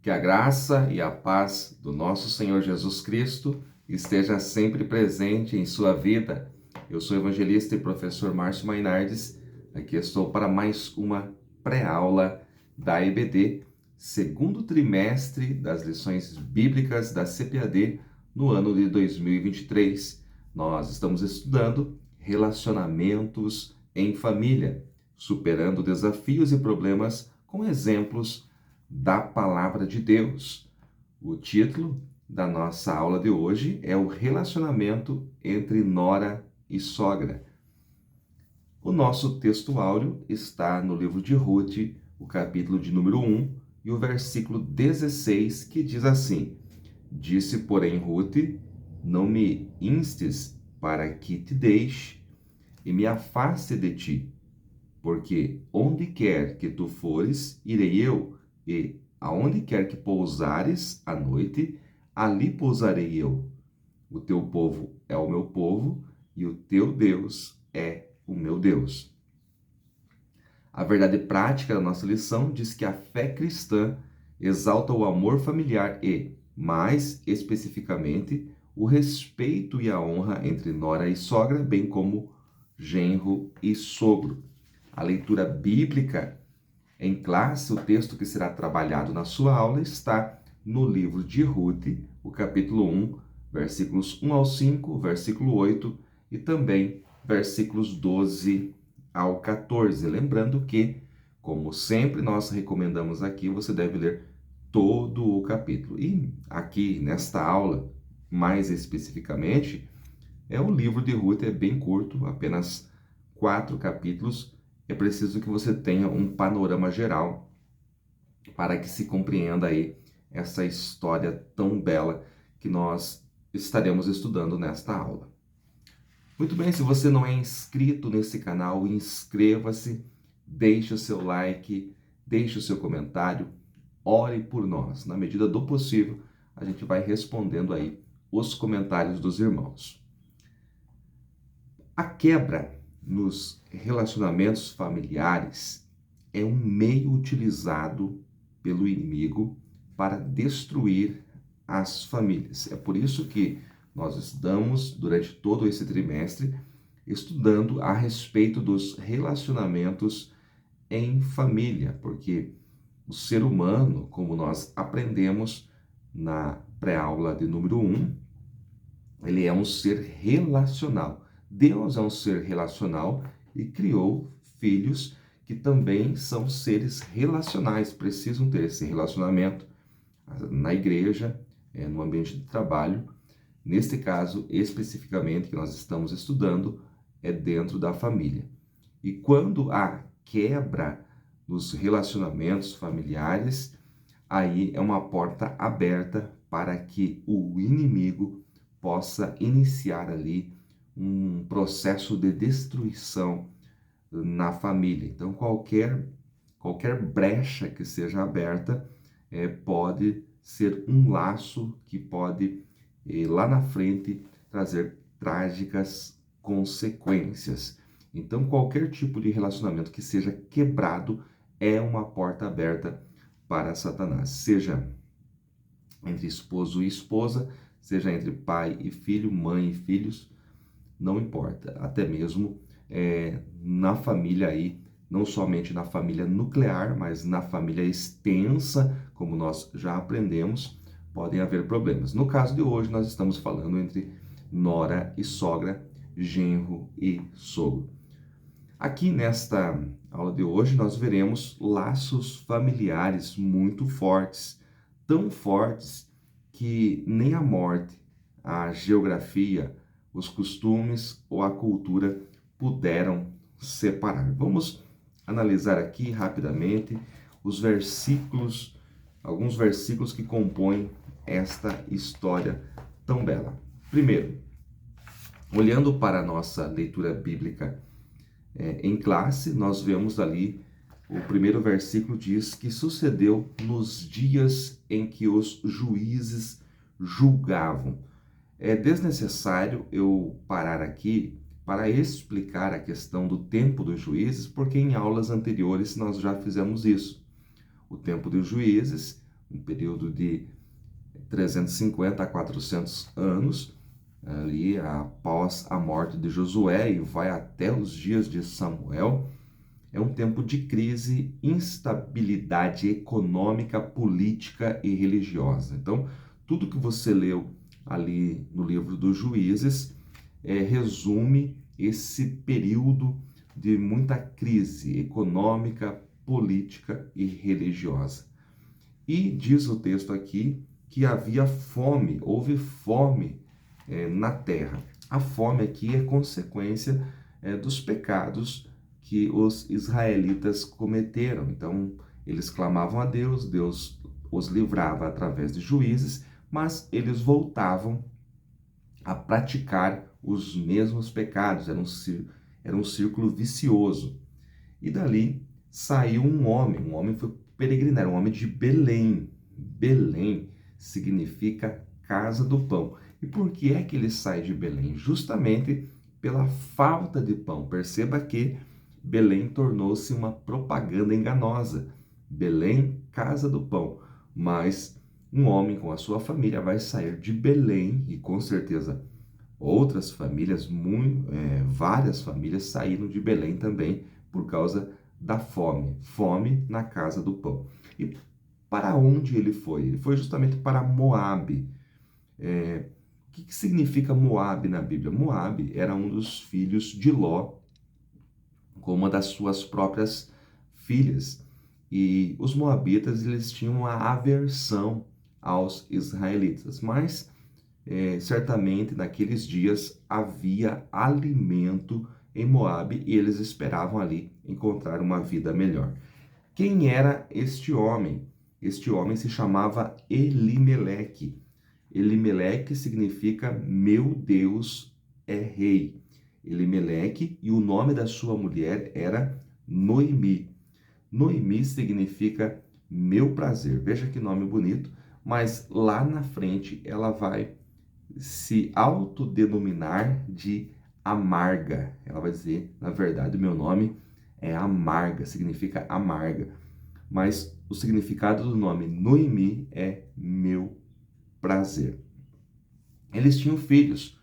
Que a graça e a paz do nosso Senhor Jesus Cristo esteja sempre presente em sua vida. Eu sou o evangelista e professor Márcio Mainardes. Aqui estou para mais uma pré-aula da EBD, segundo trimestre das lições bíblicas da CPAD no ano de 2023. Nós estamos estudando relacionamentos em família, superando desafios e problemas com exemplos da Palavra de Deus. O título da nossa aula de hoje é o relacionamento entre nora e sogra. O nosso texto áureo está no livro de Ruth, o capítulo de número 1 e o versículo 16, que diz assim: Disse, porém, Ruth, não me instes para que te deixe e me afaste de ti, porque onde quer que tu fores, irei eu, e aonde quer que pousares à noite, ali pousarei eu. O teu povo é o meu povo, e o teu Deus é o meu Deus. A verdade prática da nossa lição diz que a fé cristã exalta o amor familiar e, mais especificamente, o respeito e a honra entre nora e sogra, bem como genro e sogro. A leitura bíblica em classe, o texto que será trabalhado na sua aula está no livro de Ruth, o capítulo 1, versículos 1 ao 5, versículo 8 e também versículos 12 ao 14. Lembrando que, como sempre nós recomendamos aqui, você deve ler todo o capítulo. E aqui nesta aula, mais especificamente, o livro de Ruth é bem curto, apenas 4 capítulos. É preciso que você tenha um panorama geral para que se compreenda aí essa história tão bela que nós estaremos estudando nesta aula. Muito bem, se você não é inscrito nesse canal, inscreva-se, deixe o seu like, deixe o seu comentário, ore por nós. Na medida do possível, a gente vai respondendo aí os comentários dos irmãos. A quebra nos relacionamentos familiares é um meio utilizado pelo inimigo para destruir as famílias. É por isso que nós estamos, durante todo esse trimestre, estudando a respeito dos relacionamentos em família, porque o ser humano, como nós aprendemos na pré-aula de número 1, ele é um ser relacional. Deus é um ser relacional e criou filhos que também são seres relacionais, precisam ter esse relacionamento na igreja, no ambiente de trabalho. Neste caso, especificamente, que nós estamos estudando, é dentro da família. E quando há quebra nos relacionamentos familiares, aí é uma porta aberta para que o inimigo possa iniciar ali um processo de destruição na família. Então, qualquer brecha que seja aberta pode ser um laço que pode, lá na frente, trazer trágicas consequências. Então, qualquer tipo de relacionamento que seja quebrado é uma porta aberta para Satanás, seja entre esposo e esposa, seja entre pai e filho, mãe e filhos, não importa. Até mesmo na família aí, não somente na família nuclear, mas na família extensa, como nós já aprendemos, podem haver problemas. No caso de hoje, nós estamos falando entre nora e sogra, genro e sogro. Aqui nesta aula de hoje, nós veremos laços familiares muito fortes, tão fortes que nem a morte, a geografia, os costumes ou a cultura puderam separar. Vamos analisar aqui rapidamente os versículos, alguns versículos que compõem esta história tão bela. Primeiro, olhando para a nossa leitura bíblica em classe, nós vemos ali, o primeiro versículo diz que sucedeu nos dias em que os juízes julgavam. É desnecessário eu parar aqui para explicar a questão do tempo dos juízes, porque em aulas anteriores nós já fizemos isso. O tempo dos juízes um período de 350 a 400 anos, ali após a morte de Josué e vai até os dias de Samuel. É um tempo de crise, instabilidade econômica, política e religiosa. Então, tudo que você leu ali no livro dos Juízes resume esse período de muita crise econômica, política e religiosa. E diz o texto aqui que havia fome, houve fome na terra. A fome aqui é consequência dos pecados que os israelitas cometeram. Então, eles clamavam a Deus, Deus os livrava através de juízes, mas eles voltavam a praticar os mesmos pecados. Era um círculo vicioso. E dali saiu um homem foi peregrinar, um homem de Belém. Belém significa casa do pão. E por que é que ele sai de Belém? Justamente pela falta de pão. Perceba que Belém tornou-se uma propaganda enganosa. Belém, casa do pão. Mas um homem com a sua família vai sair de Belém e com certeza outras famílias, várias famílias saíram de Belém também por causa da fome. Fome na casa do pão. E para onde ele foi? Ele foi justamente para Moabe. O que significa Moabe na Bíblia? Moabe era um dos filhos de Ló, com uma das suas próprias filhas. E os moabitas, eles tinham uma aversão aos israelitas, mas certamente naqueles dias havia alimento em Moabe e eles esperavam ali encontrar uma vida melhor. Quem era este homem? Este homem se chamava Elimeleque. Elimeleque significa meu Deus é rei. Elimeleque, e o nome da sua mulher era Noemi. Noemi significa meu prazer. Veja que nome bonito, mas lá na frente ela vai se autodenominar de amarga. Ela vai dizer, na verdade, o meu nome é amarga, significa amarga. Mas o significado do nome Noemi é meu prazer. Eles tinham filhos.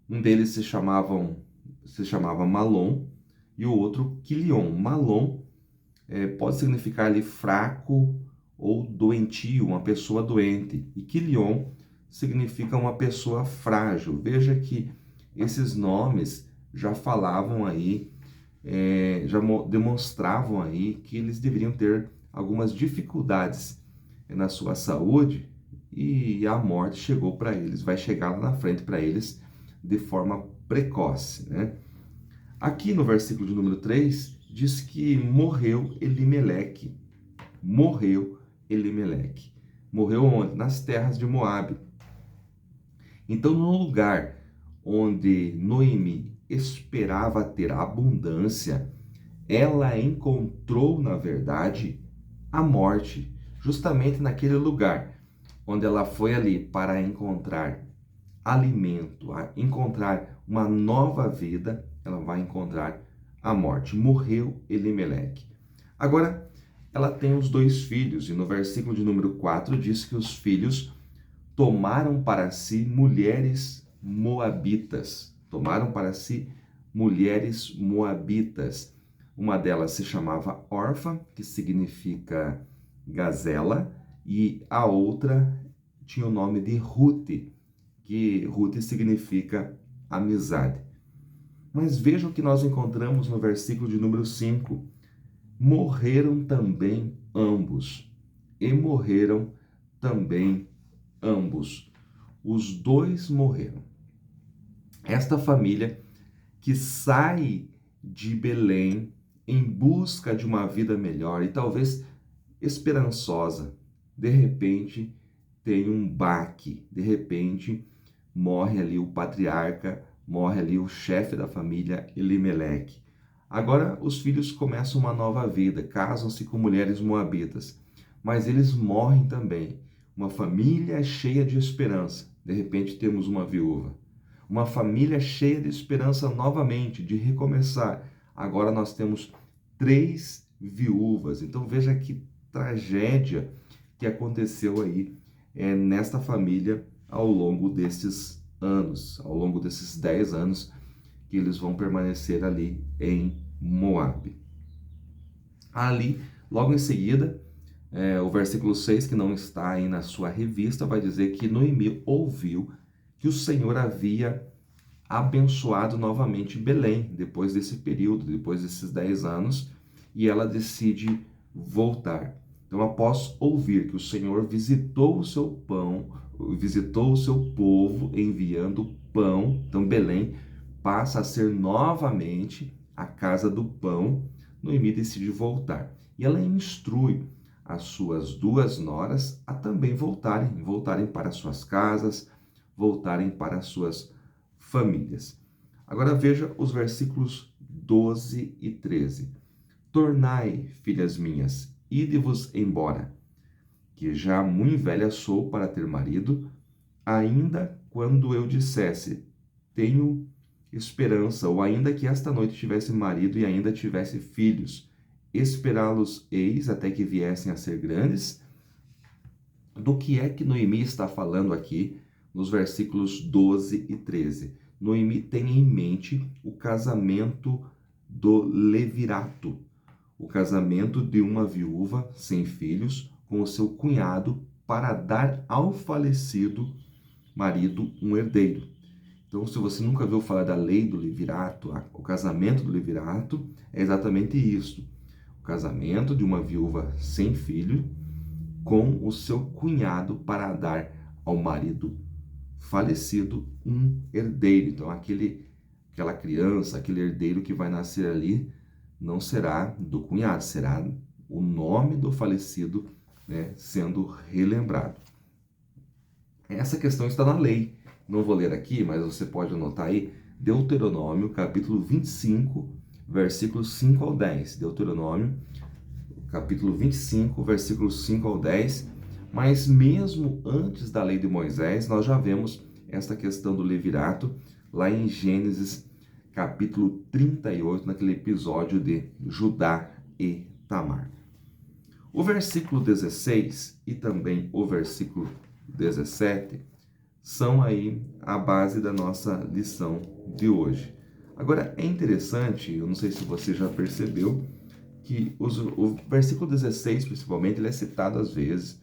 Um deles se chamava Malom e o outro Quilion. Malom pode significar ali fraco ou doentio, uma pessoa doente. E Quilion significa uma pessoa frágil. Veja que esses nomes já falavam aí, já demonstravam aí que eles deveriam ter algumas dificuldades na sua saúde e a morte chegou para eles, vai chegar lá na frente para eles de forma precoce, né? Aqui no versículo de número 3, diz que morreu Elimeleque. Morreu Elimeleque. Morreu onde? Nas terras de Moabe. Então, no lugar onde Noemi esperava ter abundância, ela encontrou, na verdade, a morte. Justamente naquele lugar onde ela foi ali para encontrar alimento, a encontrar uma nova vida, ela vai encontrar a morte. Morreu Elimeleque. Agora, ela tem os 2 filhos, e no versículo de número 4 diz que os filhos tomaram para si mulheres moabitas. Tomaram para si mulheres moabitas. Uma delas se chamava Orfa, que significa gazela, e a outra tinha o nome de Rute, que Rute significa amizade. Mas veja o que nós encontramos no versículo de número 5. Morreram também ambos. E morreram também ambos. Os 2 morreram. Esta família que sai de Belém em busca de uma vida melhor e talvez esperançosa, de repente tem um baque, de repente morre ali o patriarca, morre ali o chefe da família, Elimeleque. Agora os filhos começam uma nova vida, casam-se com mulheres moabitas, mas eles morrem também. Uma família cheia de esperança, de repente temos uma viúva. Uma família cheia de esperança novamente, de recomeçar. Agora nós temos 3 viúvas. Então veja que tragédia, que aconteceu aí nesta família ao longo desses anos, ao longo desses 10 anos que eles vão permanecer ali em Moabe. Ali, logo em seguida, o versículo 6, que não está aí na sua revista, vai dizer que Noemi ouviu que o Senhor havia abençoado novamente Belém, depois desse período, depois desses 10 anos, e ela decide voltar. Então, após ouvir que o Senhor visitou o seu povo, enviando pão, então Belém passa a ser novamente a casa do pão, Noemi decide voltar. E ela instrui as suas 2 noras a também voltarem para suas casas, voltarem para suas famílias. Agora veja os versículos 12 e 13. Tornai, filhas minhas, ide-vos embora, que já muito velha sou para ter marido, ainda quando eu dissesse, tenho esperança, ou ainda que esta noite tivesse marido e ainda tivesse filhos, esperá-los eis até que viessem a ser grandes. Do que é que Noemi está falando aqui nos versículos 12 e 13? Noemi tem em mente o casamento do levirato, o casamento de uma viúva sem filhos com o seu cunhado para dar ao falecido marido um herdeiro. Então, se você nunca ouviu falar da lei do levirato, o casamento do levirato é exatamente isso. O casamento de uma viúva sem filho com o seu cunhado para dar ao marido falecido um herdeiro. Então, aquela criança, aquele herdeiro que vai nascer ali, não será do cunhado, será o nome do falecido, né, sendo relembrado. Essa questão está na lei. Não vou ler aqui, mas você pode anotar aí, Deuteronômio, capítulo 25, versículos 5 ao 10. Deuteronômio, capítulo 25, versículos 5 ao 10. Mas mesmo antes da lei de Moisés, nós já vemos esta questão do levirato lá em Gênesis, capítulo 38, naquele episódio de Judá e Tamar. O versículo 16 e também o versículo 17 são aí a base da nossa lição de hoje. Agora, é interessante, eu não sei se você já percebeu, que o versículo 16, principalmente, ele é citado às vezes,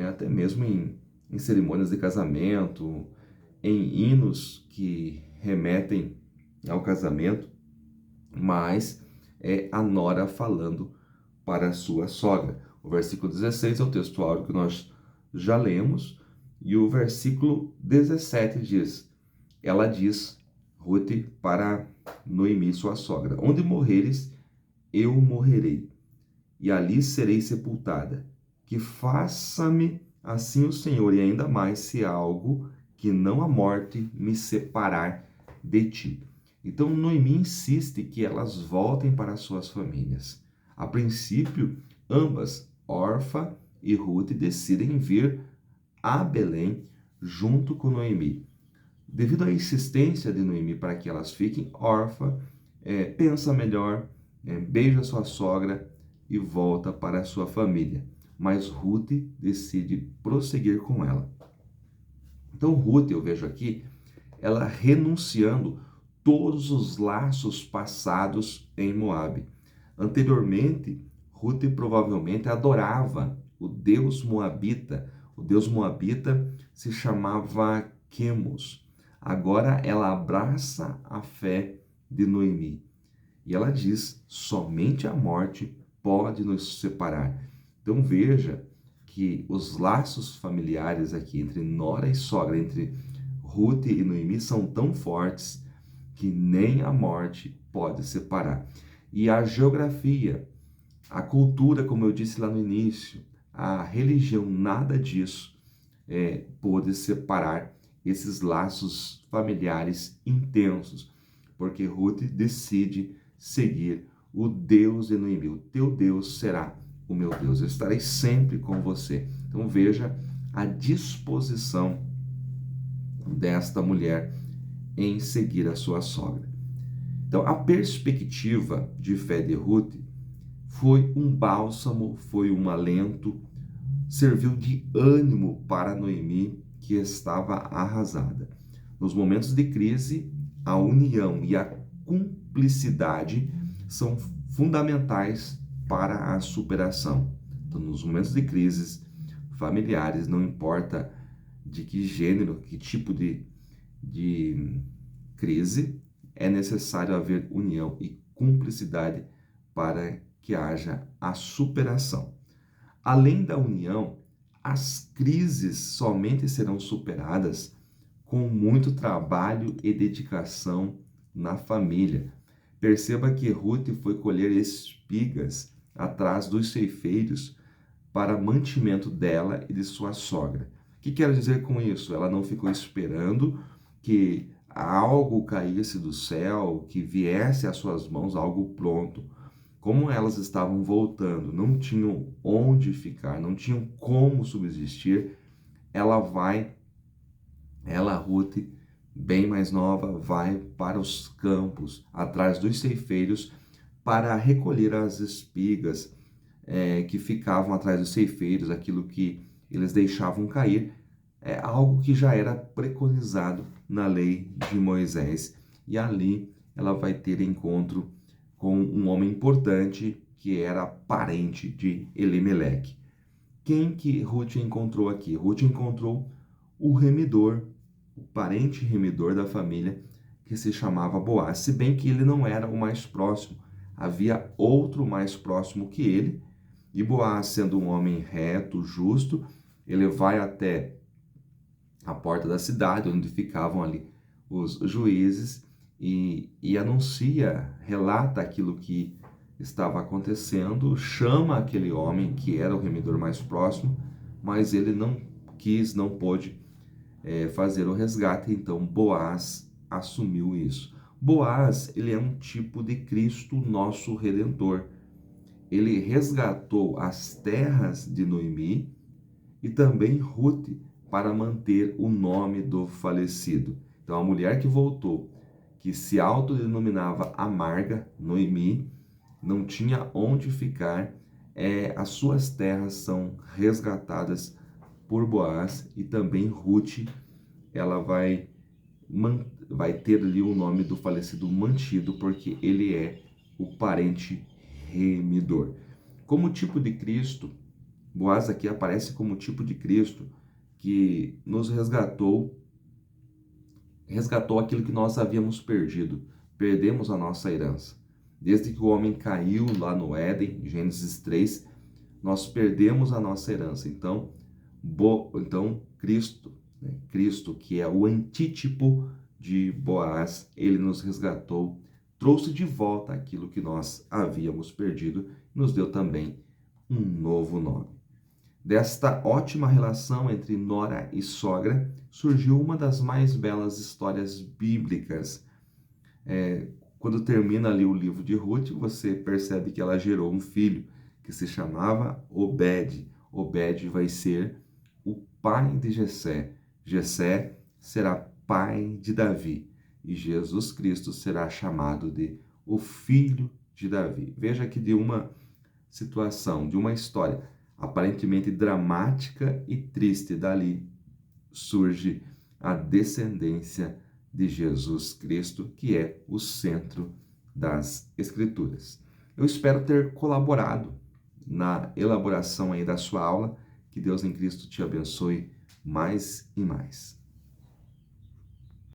até mesmo em cerimônias de casamento, em hinos que remetem ao casamento, mas é a nora falando para a sua sogra. O versículo 16 é o texto áureo que nós já lemos, e o versículo 17 diz, ela diz, Ruth, para Noemi, sua sogra, onde morreres, eu morrerei, e ali serei sepultada. Que faça-me assim o Senhor, e ainda mais se algo que não a morte me separar de ti. Então Noemi insiste que elas voltem para suas famílias. A princípio, ambas, Orfa e Ruth, decidem vir a Belém junto com Noemi. Devido à insistência de Noemi para que elas fiquem, Orfa pensa melhor, beija sua sogra e volta para a sua família. Mas Ruth decide prosseguir com ela. Então Ruth, eu vejo aqui, ela renunciando todos os laços passados em Moabe. Anteriormente, Ruth provavelmente adorava o deus moabita. O deus moabita se chamava Quemos. Agora ela abraça a fé de Noemi. E ela diz, somente a morte pode nos separar. Então veja que os laços familiares aqui entre nora e sogra, entre Ruth e Noemi, são tão fortes que nem a morte pode separar. E a geografia, a cultura, como eu disse lá no início, a religião, nada disso pôde separar esses laços familiares intensos, porque Ruth decide seguir o Deus de Noemi. O teu Deus será o meu Deus, eu estarei sempre com você. Então veja a disposição desta mulher em seguir a sua sogra. Então a perspectiva de fé de Ruth foi um bálsamo, foi um alento serviu de ânimo para Noemi, que estava arrasada. Nos momentos de crise, a união e a cumplicidade são fundamentais para a superação. Então, nos momentos de crises familiares, não importa de que gênero, que tipo de crise, é necessário haver união e cumplicidade para que haja a superação. Além da união, as crises somente serão superadas com muito trabalho e dedicação na família. Perceba que Ruth foi colher espigas atrás dos ceifeiros para mantimento dela e de sua sogra. O que quero dizer com isso? Ela não ficou esperando que algo caísse do céu, que viesse às suas mãos algo pronto. Como elas estavam voltando, não tinham onde ficar, não tinham como subsistir, Ruth, bem mais nova, vai para os campos, atrás dos ceifeiros, para recolher as espigas que ficavam atrás dos ceifeiros, aquilo que eles deixavam cair, algo que já era preconizado na lei de Moisés. E ali ela vai ter encontro com um homem importante que era parente de Elimeleque. Quem que Ruth encontrou aqui? Ruth encontrou o remidor, o parente remidor da família, que se chamava Boaz, se bem que ele não era o mais próximo. Havia outro mais próximo que ele, e Boaz, sendo um homem reto, justo, ele vai até a porta da cidade, onde ficavam ali os juízes, e anuncia, relata aquilo que estava acontecendo, chama aquele homem que era o remidor mais próximo, mas ele não quis, não pôde fazer o resgate, então Boaz assumiu isso. Boaz, ele é um tipo de Cristo, nosso Redentor. Ele resgatou as terras de Noemi e também Ruth para manter o nome do falecido. Então, a mulher que voltou, que se autodenominava amarga, Noemi, não tinha onde ficar, as suas terras são resgatadas por Boaz, e também Ruth, ela vai ter ali o nome do falecido mantido, porque ele é o parente remidor. Como tipo de Cristo, Boaz aqui aparece como tipo de Cristo que nos resgatou aquilo que nós havíamos perdido. Perdemos a nossa herança. Desde que o homem caiu lá no Éden, Gênesis 3, nós perdemos a nossa herança. Então Cristo, que é o antítipo de Boaz, ele nos resgatou, trouxe de volta aquilo que nós havíamos perdido, nos deu também um novo nome. Desta ótima relação entre nora e sogra, surgiu uma das mais belas histórias bíblicas. Quando termina ali o livro de Ruth, você percebe que ela gerou um filho que se chamava Obed. Obed vai ser o pai de Jessé. Jessé será pai de Davi. E Jesus Cristo será chamado de o filho de Davi. Veja que de uma situação, de uma história aparentemente dramática e triste, dali surge a descendência de Jesus Cristo, que é o centro das Escrituras. Eu espero ter colaborado na elaboração aí da sua aula. Que Deus em Cristo te abençoe mais e mais.